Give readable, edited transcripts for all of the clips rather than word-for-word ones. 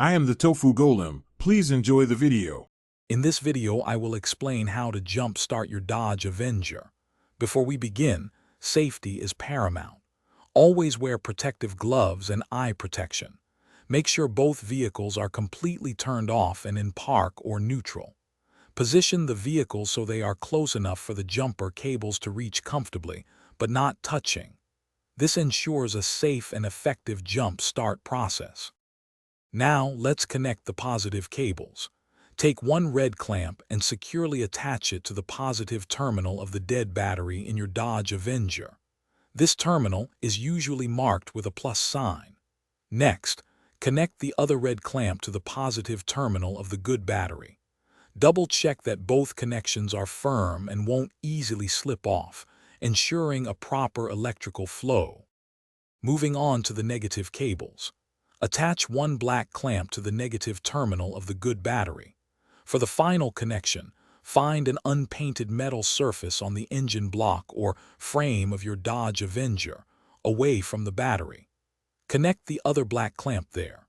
I am the Tofu Golem. Please enjoy the video. In this video, I will explain how to jump-start your Dodge Avenger. Before we begin, safety is paramount. Always wear protective gloves and eye protection. Make sure both vehicles are completely turned off and in park or neutral. Position the vehicles so they are close enough for the jumper cables to reach comfortably, but not touching. This ensures a safe and effective jump-start process. Now, let's connect the positive cables. Take one red clamp and securely attach it to the positive terminal of the dead battery in your Dodge Avenger. This terminal is usually marked with a plus sign. Next, connect the other red clamp to the positive terminal of the good battery. Double-check that both connections are firm and won't easily slip off, ensuring a proper electrical flow. Moving on to the negative cables. Attach one black clamp to the negative terminal of the good battery. For the final connection, find an unpainted metal surface on the engine block or frame of your Dodge Avenger, away from the battery. Connect the other black clamp there.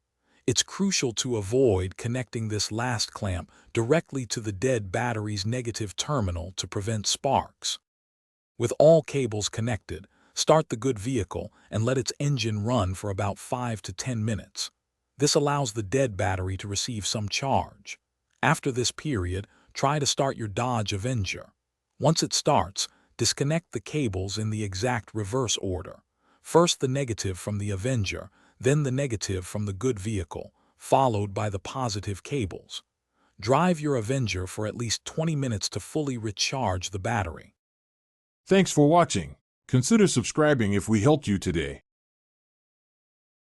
It's crucial to avoid connecting this last clamp directly to the dead battery's negative terminal to prevent sparks. With all cables connected, start the good vehicle and let its engine run for about 5 to 10 minutes. This allows the dead battery to receive some charge. After this period, try to start your Dodge Avenger. Once it starts, disconnect the cables in the exact reverse order. First the negative from the Avenger, then the negative from the good vehicle, followed by the positive cables. Drive your Avenger for at least 20 minutes to fully recharge the battery. Thanks for watching. Consider subscribing if we helped you today.